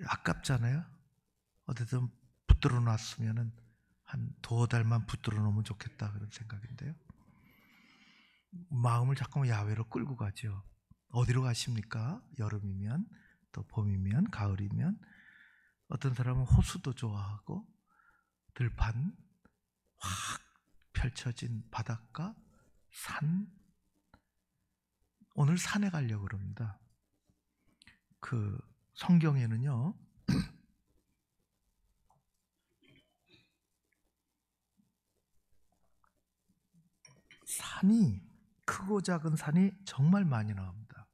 아깝잖아요. 어디든 붙들어 놨으면은 한 두어 달만 붙들어 놓으면 좋겠다, 그런 생각인데요. 마음을 자꾸만 야외로 끌고 가죠. 어디로 가십니까? 여름이면, 또 봄이면, 가을이면. 어떤 사람은 호수도 좋아하고, 들판, 확 펼쳐진 바닷가, 산. 오늘 산에 가려고 그럽니다. 그 성경에는요, 산이, 크고 작은 산이 정말 많이 나옵니다.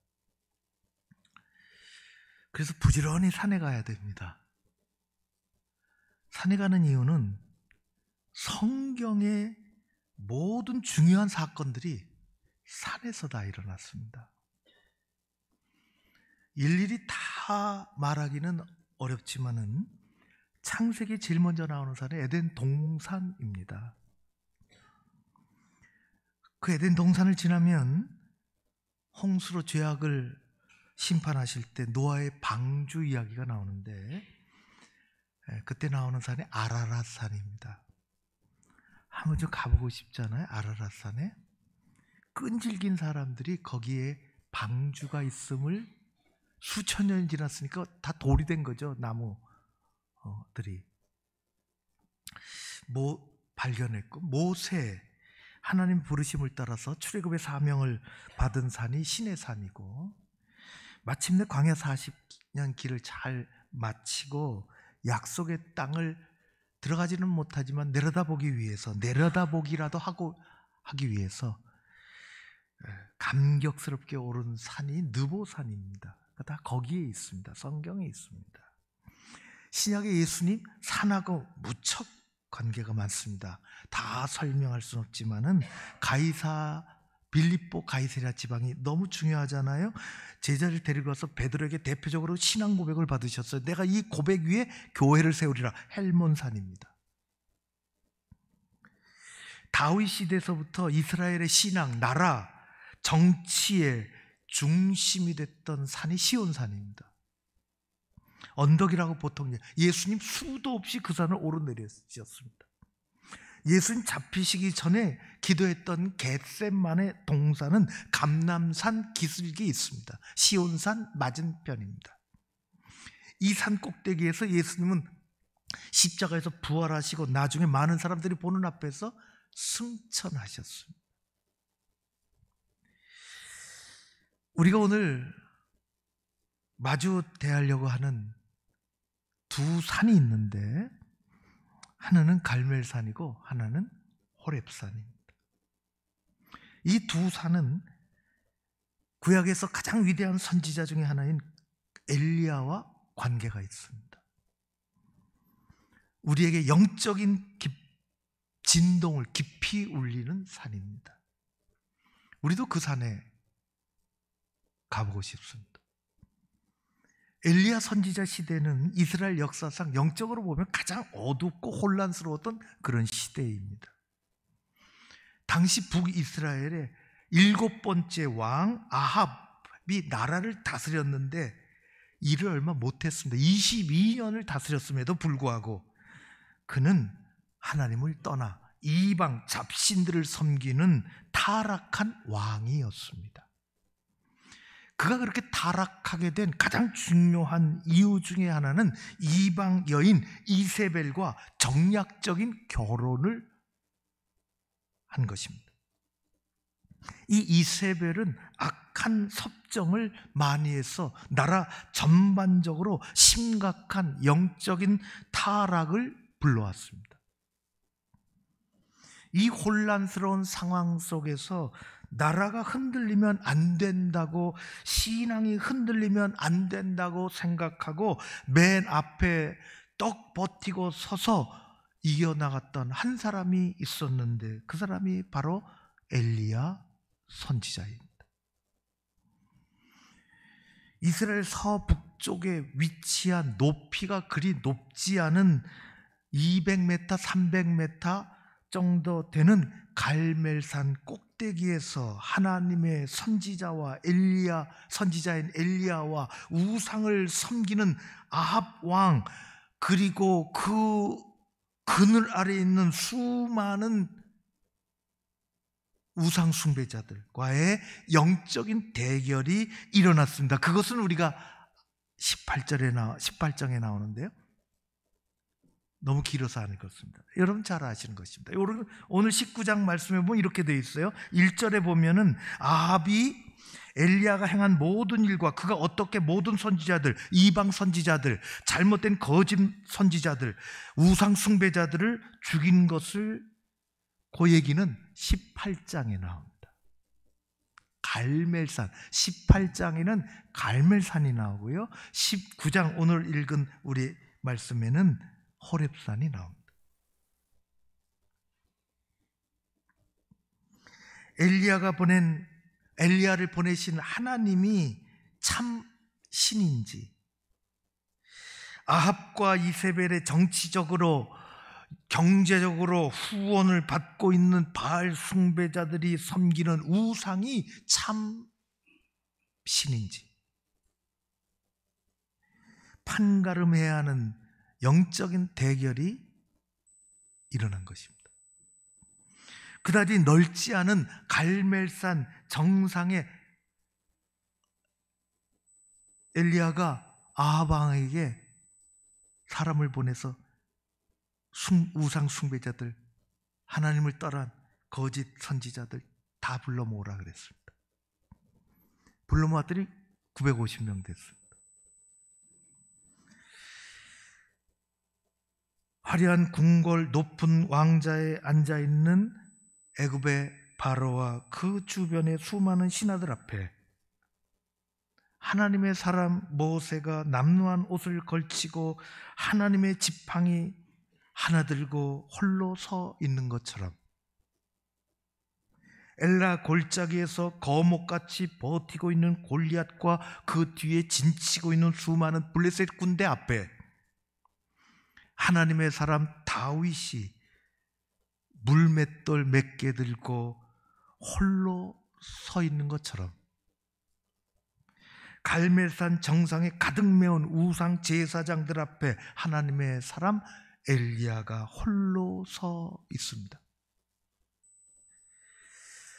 그래서 부지런히 산에 가야 됩니다. 산에 가는 이유는 성경의 모든 중요한 사건들이 산에서 다 일어났습니다. 일일이 다 말하기는 어렵지만은 창세기 제일 먼저 나오는 산이 에덴 동산입니다. 그 에덴 동산을 지나면 홍수로 죄악을 심판하실 때 노아의 방주 이야기가 나오는데, 그때 나오는 산이 아라랏 산입니다. 한번 좀 가보고 싶잖아요. 아라랏 산에 끈질긴 사람들이 거기에 방주가 있음을 수천 년이 지났으니까 다 돌이 된 거죠. 나무들이 발견했고, 모세, 하나님 부르심을 따라서 출애굽의 사명을 받은 산이 신의 산이고, 마침내 광야 40년 길을 잘 마치고 약속의 땅을 들어가지는 못하지만 내려다보기라도 하기 위해서 감격스럽게 오른 산이 느보산입니다. 다 거기에 있습니다. 성경에 있습니다. 신약의 예수님 산하고 무척 관계가 많습니다. 다 설명할 수는 없지만은 빌립보 가이사랴 지방이 너무 중요하잖아요. 제자를 데리고 와서 베드로에게 대표적으로 신앙 고백을 받으셨어요. 내가 이 고백 위에 교회를 세우리라. 헬몬산입니다. 다윗 시대에서부터 이스라엘의 신앙, 나라, 정치의 중심이 됐던 산이 시온산입니다. 언덕이라고 보통 예수님 수도 없이 그 산을 오르내리셨습니다. 예수님 잡히시기 전에 기도했던 겟세마네 동산은 감람산 기슭에 있습니다. 시온산 맞은편입니다. 이 산 꼭대기에서 예수님은 십자가에서 부활하시고 나중에 많은 사람들이 보는 앞에서 승천하셨습니다. 우리가 오늘 마주 대하려고 하는 두 산이 있는데, 하나는 갈멜산이고 하나는 호렙산입니다. 이 두 산은 구약에서 가장 위대한 선지자 중에 하나인 엘리야와 관계가 있습니다. 우리에게 영적인 진동을 깊이 울리는 산입니다. 우리도 그 산에 가보고 싶습니다. 엘리야 선지자 시대는 이스라엘 역사상 영적으로 보면 가장 어둡고 혼란스러웠던 그런 시대입니다. 당시 북이스라엘의 7번째 왕 아합이 나라를 다스렸는데 일을 얼마 못했습니다. 22년을 다스렸음에도 불구하고 그는 하나님을 떠나 이방 잡신들을 섬기는 타락한 왕이었습니다. 그가 그렇게 타락하게 된 가장 중요한 이유 중에 하나는 이방 여인 이세벨과 정략적인 결혼을 한 것입니다. 이 이세벨은 악한 섭정을 많이 해서 나라 전반적으로 심각한 영적인 타락을 불러왔습니다. 이 혼란스러운 상황 속에서 나라가 흔들리면 안 된다고, 신앙이 흔들리면 안 된다고 생각하고 맨 앞에 떡 버티고 서서 이겨나갔던 한 사람이 있었는데, 그 사람이 바로 엘리야 선지자입니다. 이스라엘 서북쪽에 위치한 높이가 그리 높지 않은 200m, 300m 정도 되는 갈멜산 꼭대기에서 하나님의 선지자와 선지자인 엘리야와 우상을 섬기는 아합 왕, 그리고 그 그늘 아래에 있는 수많은 우상 숭배자들과의 영적인 대결이 일어났습니다. 그것은 우리가 18장에 나오는데요. 너무 길어서 안 읽었습니다. 여러분 잘 아시는 것입니다. 오늘 19장 말씀에 보면 이렇게 되어 있어요. 1절에 보면은 아합이 엘리야가 행한 모든 일과 그가 어떻게 모든 선지자들, 이방 선지자들, 잘못된 거짓 선지자들, 우상 숭배자들을 죽인 것을, 그 얘기는 18장에 나옵니다. 갈멜산, 18장에는 갈멜산이 나오고요, 19장 오늘 읽은 우리 말씀에는 호렙산이 나옵니다. 엘리야를 보내신 하나님이 참 신인지, 아합과 이세벨의 정치적으로 경제적으로 후원을 받고 있는 바알 숭배자들이 섬기는 우상이 참 신인지 판가름해야 하는 영적인 대결이 일어난 것입니다. 그다지 넓지 않은 갈멜산 정상에 엘리야가 아합 왕에게 사람을 보내서 우상 숭배자들, 하나님을 떠난 거짓 선지자들 다 불러 모으라 그랬습니다. 불러 모았더니 950명 됐습니다. 화려한 궁궐 높은 왕자에 앉아있는 애굽의 바로와 그 주변의 수많은 신하들 앞에 하나님의 사람 모세가 남루한 옷을 걸치고 하나님의 지팡이 하나 들고 홀로 서 있는 것처럼 엘라 골짜기에서 거목같이 버티고 있는 골리앗과 그 뒤에 진치고 있는 수많은 블레셋 군대 앞에 하나님의 사람 다윗이 물맷돌 몇 개 들고 홀로 서 있는 것처럼 갈멜산 정상에 가득 메운 우상 제사장들 앞에 하나님의 사람 엘리야가 홀로 서 있습니다.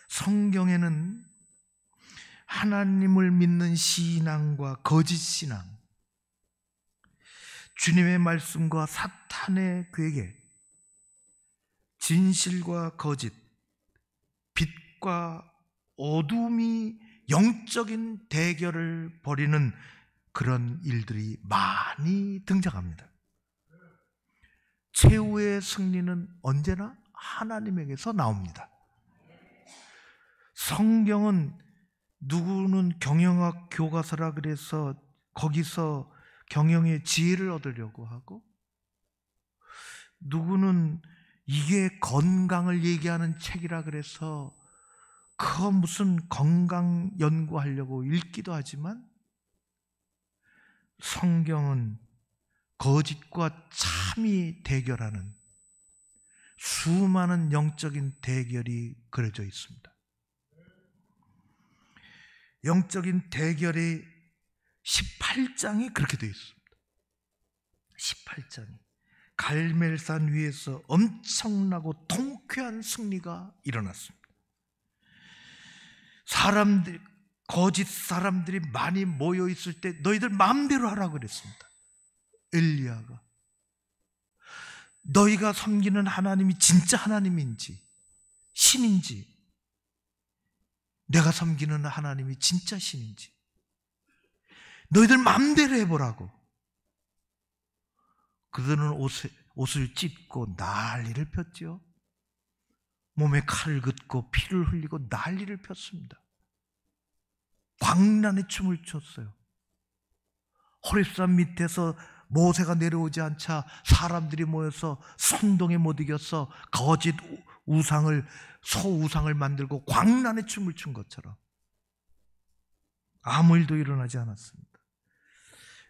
성경에는 하나님을 믿는 신앙과 거짓 신앙, 주님의 말씀과 사탄의 괴계, 진실과 거짓, 빛과 어둠이 영적인 대결을 벌이는 그런 일들이 많이 등장합니다. 최후의 승리는 언제나 하나님에게서 나옵니다. 성경은 누구는 경영학 교과서라 그래서 거기서 경영의 지혜를 얻으려고 하고, 누구는 이게 건강을 얘기하는 책이라 그래서 그 무슨 건강 연구하려고 읽기도 하지만, 성경은 거짓과 참이 대결하는 수많은 영적인 대결이 그려져 있습니다. 영적인 대결의 18장이 그렇게 되어 있습니다. 18장이 갈멜산 위에서 엄청나고 통쾌한 승리가 일어났습니다. 거짓 사람들이 많이 모여 있을 때 너희들 마음대로 하라고 그랬습니다. 엘리야가 너희가 섬기는 하나님이 진짜 하나님인지 신인지, 내가 섬기는 하나님이 진짜 신인지 너희들 마음대로 해보라고. 그들은 옷을 찢고 난리를 폈죠. 몸에 칼을 긋고 피를 흘리고 난리를 폈습니다. 광란의 춤을 췄어요. 호렙산 밑에서 모세가 내려오지 않자 사람들이 모여서 선동에 못 이겨서 거짓 소우상을 만들고 광란의 춤을 춘 것처럼 아무 일도 일어나지 않았습니다.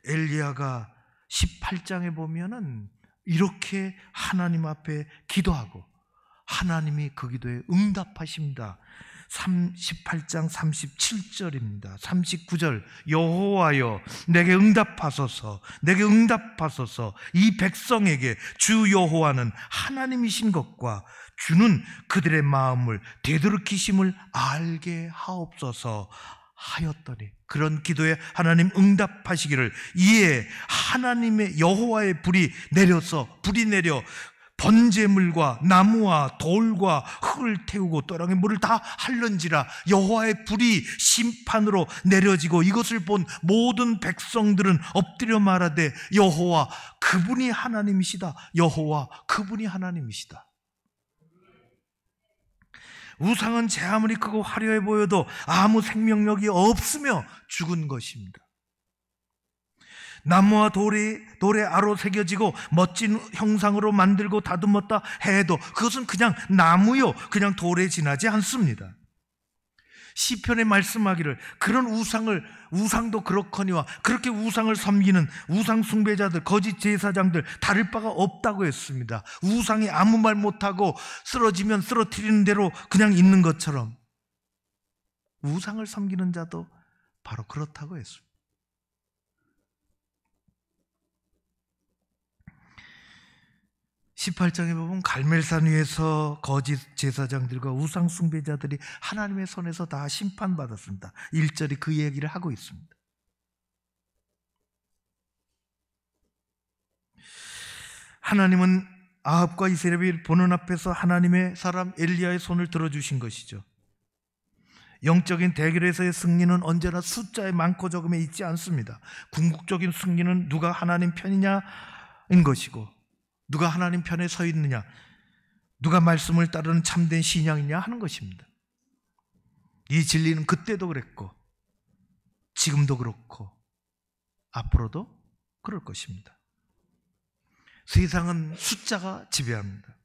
엘리야가 18장에 보면은 이렇게 하나님 앞에 기도하고 하나님이 그 기도에 응답하십니다. 18장 37절입니다. 39절, 여호와여 내게 응답하소서, 내게 응답하소서. 이 백성에게 주 여호와는 하나님이신 것과 주는 그들의 마음을 되돌이키심을 알게 하옵소서 하였더니, 그런 기도에 하나님 응답하시기를, 이에 하나님의 여호와의 불이 내려 번제물과 나무와 돌과 흙을 태우고 또랑의 물을 다 할는지라. 여호와의 불이 심판으로 내려지고 이것을 본 모든 백성들은 엎드려 말하되 여호와 그분이 하나님이시다. 여호와 그분이 하나님이시다. 우상은 제 아무리 크고 화려해 보여도 아무 생명력이 없으며 죽은 것입니다. 나무와 돌에 아로 새겨지고 멋진 형상으로 만들고 다듬었다 해도 그것은 그냥 나무요, 그냥 돌에 지나지 않습니다. 시편에 말씀하기를, 그런 우상도 그렇거니와 그렇게 우상을 섬기는 우상 숭배자들, 거짓 제사장들 다를 바가 없다고 했습니다. 우상이 아무 말 못하고 쓰러지면 쓰러뜨리는 대로 그냥 있는 것처럼 우상을 섬기는 자도 바로 그렇다고 했습니다. 18장에 보면 갈멜산 위에서 거짓 제사장들과 우상 숭배자들이 하나님의 손에서 다 심판받았습니다. 1절이 그 얘기를 하고 있습니다. 하나님은 아합과 이세벨이 보는 앞에서 하나님의 사람 엘리야의 손을 들어주신 것이죠. 영적인 대결에서의 승리는 언제나 숫자의 많고 적음에 있지 않습니다. 궁극적인 승리는 누가 하나님 편이냐인 것이고, 누가 하나님 편에 서 있느냐, 누가 말씀을 따르는 참된 신앙이냐 하는 것입니다. 이 진리는 그때도 그랬고 지금도 그렇고 앞으로도 그럴 것입니다. 세상은 숫자가 지배합니다.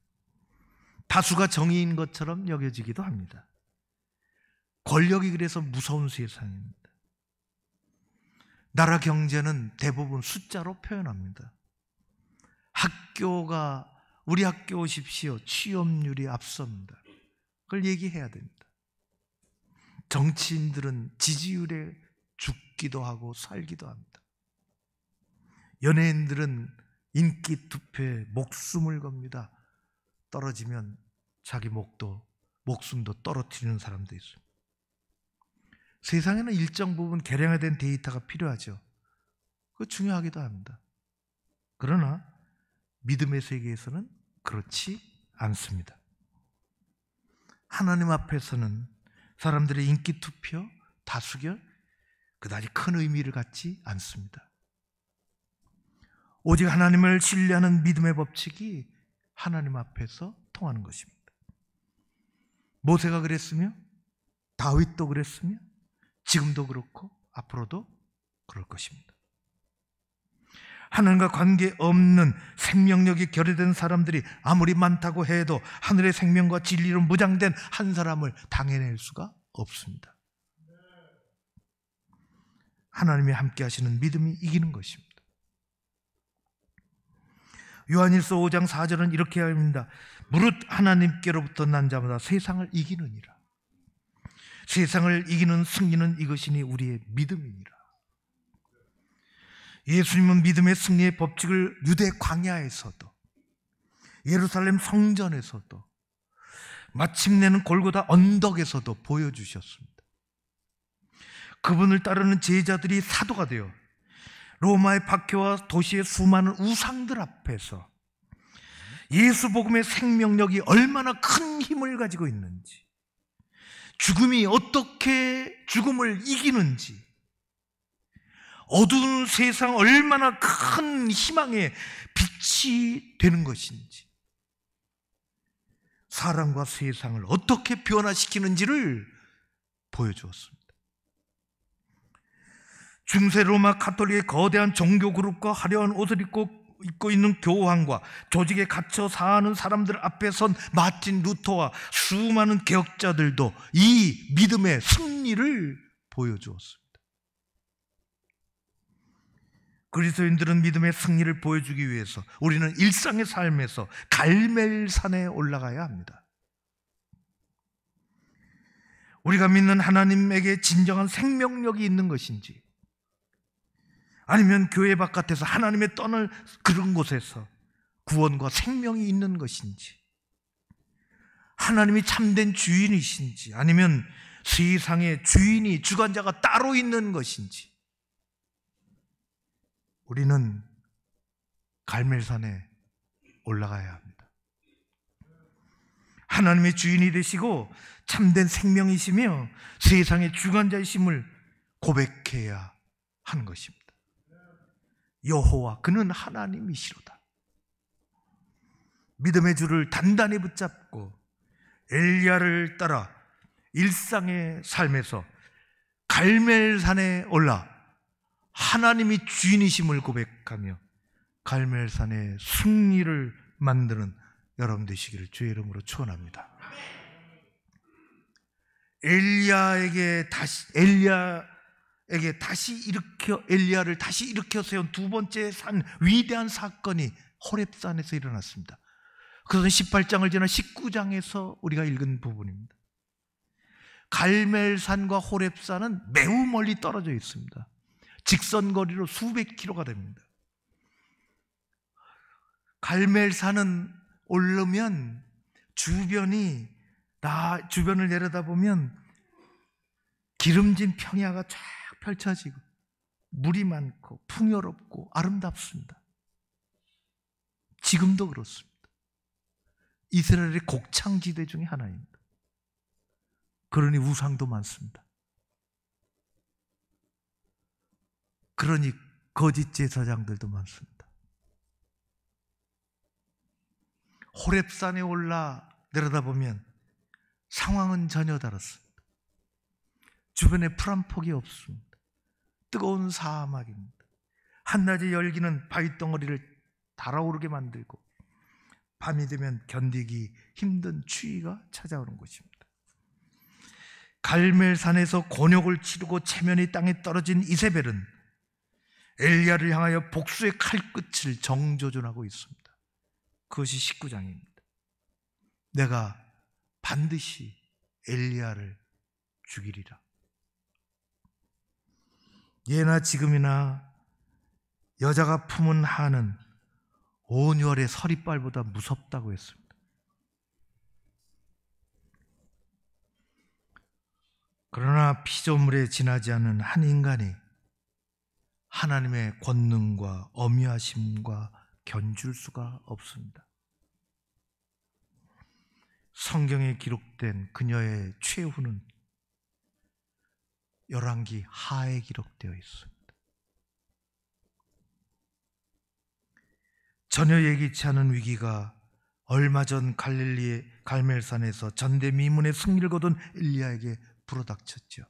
다수가 정의인 것처럼 여겨지기도 합니다. 권력이 그래서 무서운 세상입니다. 나라 경제는 대부분 숫자로 표현합니다. 우리 학교 오십시오, 취업률이 앞섭니다. 그걸 얘기해야 됩니다. 정치인들은 지지율에 죽기도 하고 살기도 합니다. 연예인들은 인기 투표에 목숨을 겁니다. 떨어지면 자기 목숨도 떨어뜨리는 사람도 있습니다. 세상에는 일정 부분 개량화된 데이터가 필요하죠. 그거 중요하기도 합니다. 그러나 믿음의 세계에서는 그렇지 않습니다. 하나님 앞에서는 사람들의 인기 투표, 다수결 그다지 큰 의미를 갖지 않습니다. 오직 하나님을 신뢰하는 믿음의 법칙이 하나님 앞에서 통하는 것입니다. 모세가 그랬으며 다윗도 그랬으며 지금도 그렇고 앞으로도 그럴 것입니다. 하나님과 관계없는 생명력이 결여된 사람들이 아무리 많다고 해도 하늘의 생명과 진리로 무장된 한 사람을 당해낼 수가 없습니다. 하나님이 함께 하시는 믿음이 이기는 것입니다. 요한일서 5장 4절은 이렇게 합니다. 무릇 하나님께로부터 난 자마다 세상을 이기느니라. 세상을 이기는 승리는 이것이니 우리의 믿음이니라. 예수님은 믿음의 승리의 법칙을 유대 광야에서도 예루살렘 성전에서도 마침내는 골고다 언덕에서도 보여주셨습니다. 그분을 따르는 제자들이 사도가 되어 로마의 박해와 도시의 수많은 우상들 앞에서 예수 복음의 생명력이 얼마나 큰 힘을 가지고 있는지, 죽음이 어떻게 죽음을 이기는지, 어두운 세상 얼마나 큰 희망의 빛이 되는 것인지, 사람과 세상을 어떻게 변화시키는지를 보여주었습니다. 중세 로마 가톨릭의 거대한 종교 그룹과 화려한 옷을 입고 있는 교황과 조직에 갇혀 사는 사람들 앞에 선 마틴 루터와 수많은 개혁자들도 이 믿음의 승리를 보여주었습니다. 그리스도인들은 믿음의 승리를 보여주기 위해서 우리는 일상의 삶에서 갈멜산에 올라가야 합니다. 우리가 믿는 하나님에게 진정한 생명력이 있는 것인지, 아니면 교회 바깥에서 하나님의 떠날 그런 곳에서 구원과 생명이 있는 것인지, 하나님이 참된 주인이신지, 아니면 세상의 주인이, 주관자가 따로 있는 것인지, 우리는 갈멜산에 올라가야 합니다. 하나님의 주인이 되시고 참된 생명이시며 세상의 주관자이심을 고백해야 하는 것입니다. 여호와 그는 하나님이시로다. 믿음의 줄을 단단히 붙잡고 엘리야를 따라 일상의 삶에서 갈멜산에 올라 하나님이 주인이심을 고백하며 갈멜산의 승리를 만드는 여러분 되시기를 주의 이름으로 축원합니다. 엘리야를 다시 일으켜 세운 두 번째 위대한 사건이 호렙산에서 일어났습니다. 그것은 18장을 지나 19장에서 우리가 읽은 부분입니다. 갈멜산과 호렙산은 매우 멀리 떨어져 있습니다. 직선거리로 수백 킬로가 됩니다. 갈멜산은 오르면 주변을 내려다보면 기름진 평야가 쫙 펼쳐지고 물이 많고 풍요롭고 아름답습니다. 지금도 그렇습니다. 이스라엘의 곡창지대 중에 하나입니다. 그러니 우상도 많습니다. 그러니 거짓 제사장들도 많습니다. 호렙산에 올라 내려다보면 상황은 전혀 다릅니다. 주변에 풀 한 폭이 없습니다. 뜨거운 사막입니다. 한낮에 열기는 바위덩어리를 달아오르게 만들고 밤이 되면 견디기 힘든 추위가 찾아오는 것입니다. 갈멜산에서 곤욕을 치르고 체면이 땅에 떨어진 이세벨은 엘리야를 향하여 복수의 칼끝을 정조준하고 있습니다. 그것이 19장입니다. 내가 반드시 엘리야를 죽이리라. 예나 지금이나 여자가 품은 한은 온열의 서리빨보다 무섭다고 했습니다. 그러나 피조물에 지나지 않은 한 인간이 하나님의 권능과 어미하심과 견줄 수가 없습니다. 성경에 기록된 그녀의 최후는 열왕기 하에 기록되어 있습니다. 전혀 예기치 않은 위기가 얼마 전 갈릴리의 갈멜산에서 전대미문의 승리를 거둔 엘리야에게 불어닥쳤죠.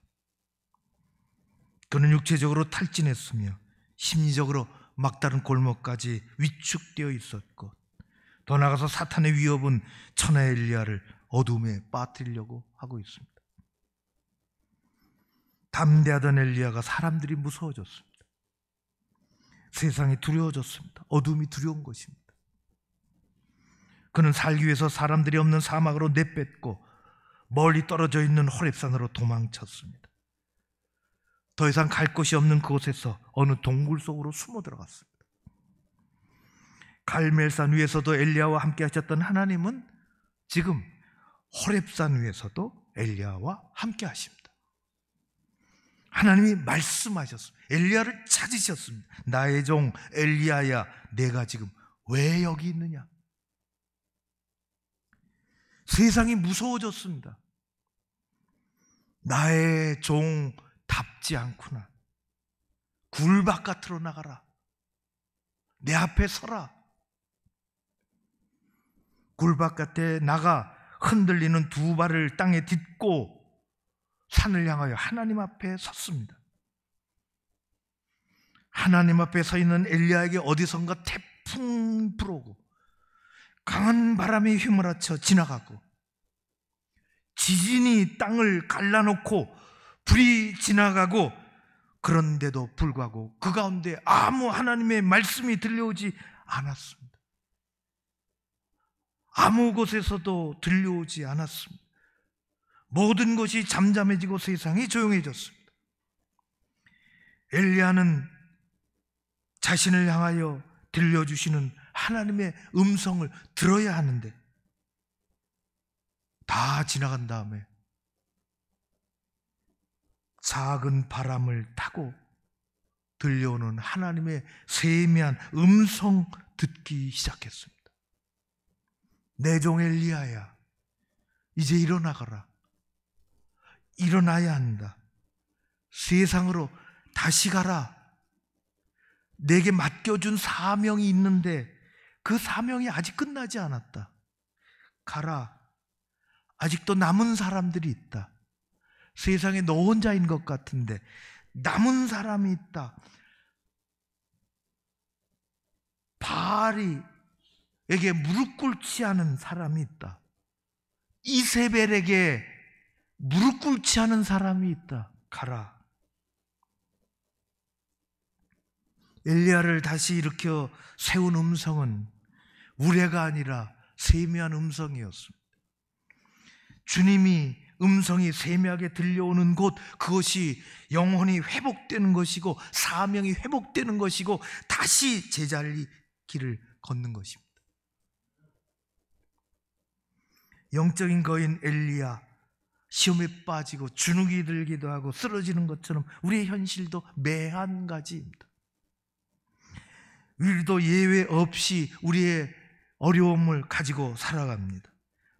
그는 육체적으로 탈진했으며 심리적으로 막다른 골목까지 위축되어 있었고, 더 나아가서 사탄의 위협은 천하 엘리야를 어둠에 빠뜨리려고 하고 있습니다. 담대하던 엘리야가 사람들이 무서워졌습니다. 세상이 두려워졌습니다. 어둠이 두려운 것입니다. 그는 살기 위해서 사람들이 없는 사막으로 내뱉고 멀리 떨어져 있는 호렙산으로 도망쳤습니다. 더 이상 갈 곳이 없는 그곳에서 어느 동굴 속으로 숨어 들어갔습니다. 갈멜산 위에서도 엘리야와 함께 하셨던 하나님은 지금 호렙산 위에서도 엘리야와 함께 하십니다. 하나님이 말씀하셨습니다. 엘리야를 찾으셨습니다. 나의 종 엘리야야, 내가 지금 왜 여기 있느냐? 세상이 무서워졌습니다. 나의 종 답지 않구나. 굴 바깥으로 나가라. 내 앞에 서라. 굴 바깥에 나가 흔들리는 두 발을 땅에 딛고 산을 향하여 하나님 앞에 섰습니다. 하나님 앞에 서 있는 엘리야에게 어디선가 태풍 불어오고 강한 바람이 휘몰아쳐 지나가고 지진이 땅을 갈라놓고 불이 지나가고, 그런데도 불구하고 그 가운데 아무 하나님의 말씀이 들려오지 않았습니다. 아무 곳에서도 들려오지 않았습니다. 모든 것이 잠잠해지고 세상이 조용해졌습니다. 엘리야는 자신을 향하여 들려주시는 하나님의 음성을 들어야 하는데 다 지나간 다음에 작은 바람을 타고 들려오는 하나님의 세미한 음성 듣기 시작했습니다. 내 종 엘리야야, 이제 일어나거라. 일어나야 한다. 세상으로 다시 가라. 내게 맡겨준 사명이 있는데 그 사명이 아직 끝나지 않았다. 가라. 아직도 남은 사람들이 있다. 세상에 너 혼자인 것 같은데 남은 사람이 있다. 바알에게 무릎 꿇지 않은 사람이 있다. 이세벨에게 무릎 꿇지 않은 사람이 있다. 가라. 엘리야를 다시 일으켜 세운 음성은 우레가 아니라 세미한 음성이었습니다. 주님이 음성이 세미하게 들려오는 곳, 그것이 영혼이 회복되는 것이고 사명이 회복되는 것이고 다시 제자리 길을 걷는 것입니다. 영적인 거인 엘리야, 시험에 빠지고 주눅이 들기도 하고 쓰러지는 것처럼 우리의 현실도 매 한 가지입니다. 우리도 예외 없이 우리의 어려움을 가지고 살아갑니다.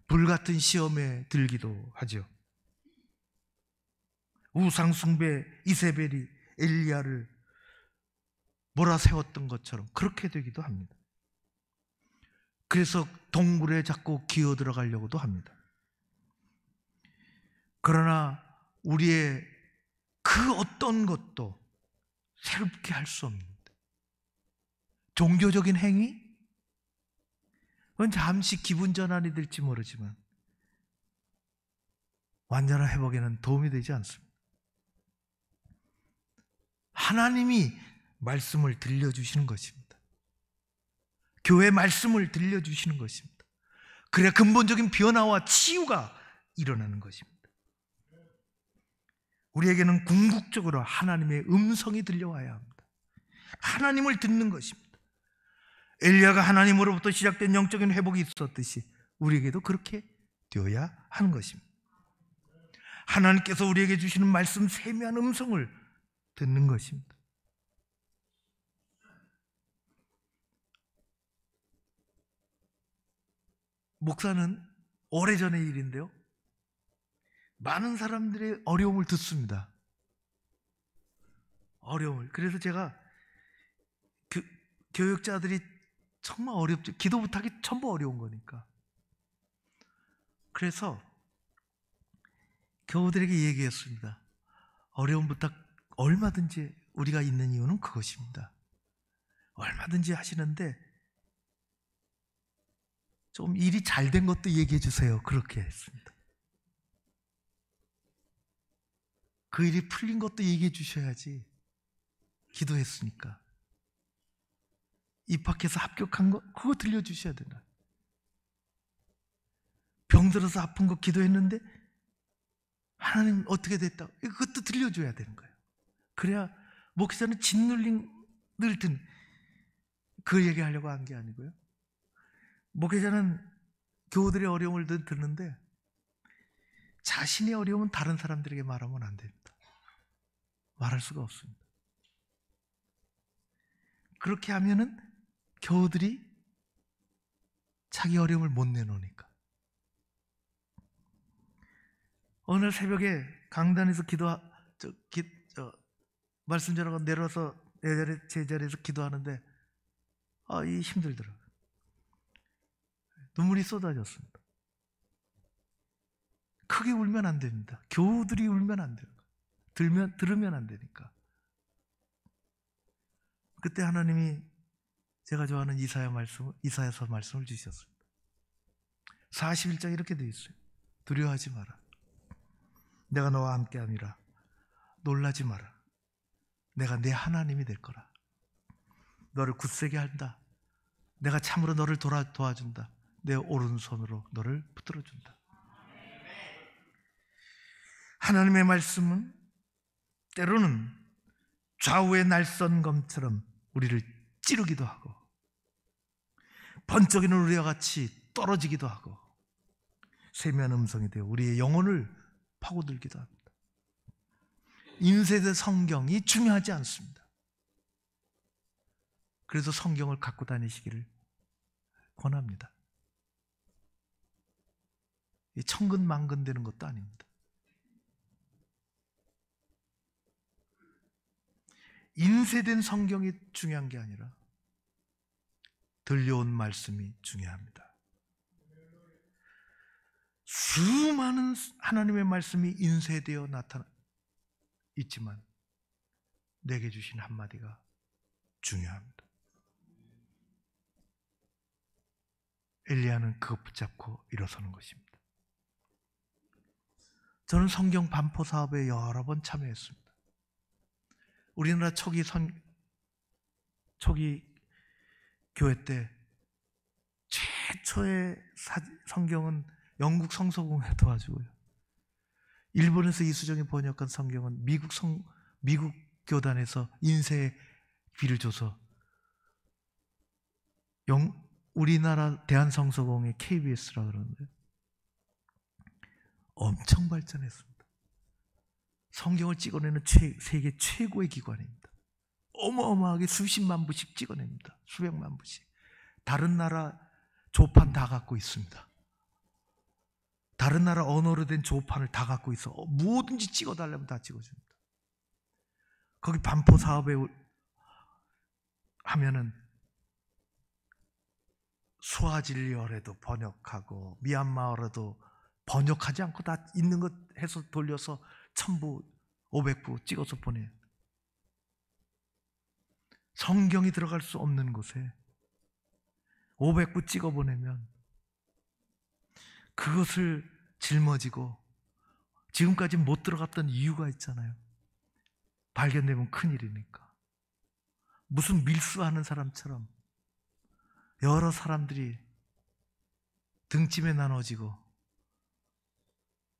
불같은 시험에 들기도 하죠. 우상숭배 이세벨이 엘리야를 몰아세웠던 것처럼 그렇게 되기도 합니다. 그래서 동굴에 자꾸 기어 들어가려고도 합니다. 그러나 우리의 그 어떤 것도 새롭게 할 수 없습니다. 종교적인 행위? 그건 잠시 기분 전환이 될지 모르지만 완전한 회복에는 도움이 되지 않습니다. 하나님이 말씀을 들려주시는 것입니다. 교회 말씀을 들려주시는 것입니다. 그래야 근본적인 변화와 치유가 일어나는 것입니다. 우리에게는 궁극적으로 하나님의 음성이 들려와야 합니다. 하나님을 듣는 것입니다. 엘리야가 하나님으로부터 시작된 영적인 회복이 있었듯이 우리에게도 그렇게 되어야 하는 것입니다. 하나님께서 우리에게 주시는 말씀 세미한 음성을 듣는 것입니다. 목사는 오래전의 일인데요, 많은 사람들의 어려움을 듣습니다. 어려움을. 그래서 제가 교육자들이 정말 어렵죠. 기도 부탁이 전부 어려운 거니까. 그래서 교우들에게 얘기했습니다. 어려운 부탁 얼마든지 우리가 있는 이유는 그것입니다. 얼마든지 하시는데 좀 일이 잘 된 것도 얘기해 주세요. 그렇게 했습니다. 그 일이 풀린 것도 얘기해 주셔야지. 기도했으니까. 입학해서 합격한 거 그거 들려주셔야 되나. 병들어서 아픈 거 기도했는데 하나님 어떻게 됐다, 그것도 들려줘야 되는 거예요. 그래야 목사는 짓눌린 늘 그 얘기하려고 한 게 아니고요. 목회자는 교우들의 어려움을 듣는데 자신의 어려움은 다른 사람들에게 말하면 안 됩니다. 말할 수가 없습니다. 그렇게 하면은 교우들이 자기 어려움을 못 내놓으니까. 오늘 새벽에 강단에서 말씀 전하고 내려서 제 자리에서 기도하는데 이 힘들더라고요. 눈물이 쏟아졌습니다. 크게 울면 안 됩니다. 교우들이 울면 안 돼요. 들으면 안 되니까. 그때 하나님이 제가 좋아하는 이사야서 말씀을 주셨습니다. 41장 이렇게 되어 있어요. 두려워하지 마라. 내가 너와 함께함이라. 놀라지 마라. 내가 내 하나님이 될 거라. 너를 굳세게 한다. 내가 참으로 너를 도와준다. 내 오른손으로 너를 붙들어준다. 하나님의 말씀은 때로는 좌우의 날선검처럼 우리를 찌르기도 하고 번쩍이는 우리와 같이 떨어지기도 하고 세미한 음성이 되어 우리의 영혼을 파고들기도 합니다. 인쇄된 성경이 중요하지 않습니다. 그래서 성경을 갖고 다니시기를 권합니다. 천근만근 되는 것도 아닙니다. 인쇄된 성경이 중요한 게 아니라 들려온 말씀이 중요합니다. 수많은 하나님의 말씀이 인쇄되어 나타나 있지만 내게 주신 한마디가 중요합니다. 엘리야는 그것 붙잡고 일어서는 것입니다. 저는 성경 반포 사업에 여러 번 참여했습니다. 우리나라 초기 교회 때 최초의 성경은 영국 성서공회 도와주고요. 일본에서 이수정이 번역한 성경은 미국 교단에서 인쇄비를 줘서 우리나라 대한성서공회 KBS라 그러는데 엄청 발전했습니다. 성경을 찍어내는 세계 최고의 기관입니다. 어마어마하게 수십만 부씩 찍어냅니다. 수백만 부씩. 다른 나라 조판 다 갖고 있습니다. 다른 나라 언어로 된 조판을 다 갖고 있어. 뭐든지 찍어달라면 다 찍어줍니다. 거기 반포 사업에 하면은 스와질리어에도 번역하고 미얀마어로도 번역하지 않고 다 있는 것 해서 돌려서 1000부, 500부 찍어서 보내요. 성경이 들어갈 수 없는 곳에 500부 찍어 보내면 그것을 짊어지고 지금까지 못 들어갔던 이유가 있잖아요. 발견되면 큰일이니까. 무슨 밀수하는 사람처럼 여러 사람들이 등짐에 나눠지고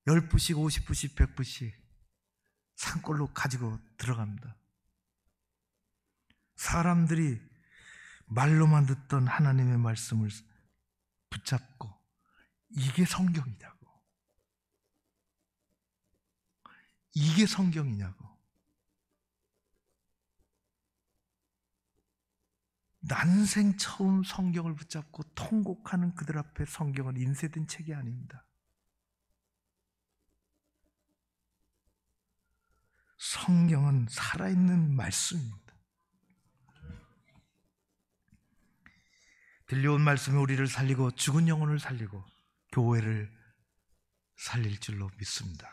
10부씩 50부씩 100부씩 산골로 가지고 들어갑니다. 사람들이 말로만 듣던 하나님의 말씀을 붙잡고 이게 성경이냐고, 이게 성경이냐고, 난생 처음 성경을 붙잡고 통곡하는 그들 앞에 성경은 인쇄된 책이 아닙니다. 성경은 살아있는 말씀입니다. 들려온 말씀이 우리를 살리고 죽은 영혼을 살리고 교회를 살릴 줄로 믿습니다.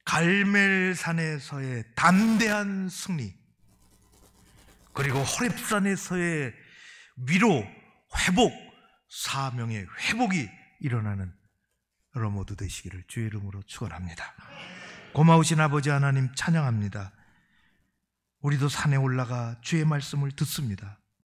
갈멜산에서의 담대한 승리, 그리고 호렙산에서의 위로, 회복, 사명의 회복이 일어나는 여러분 모두 되시기를 주의 이름으로 축원합니다. 고마우신 아버지 하나님 찬양합니다. 우리도 산에 올라가 주의 말씀을 듣습니다.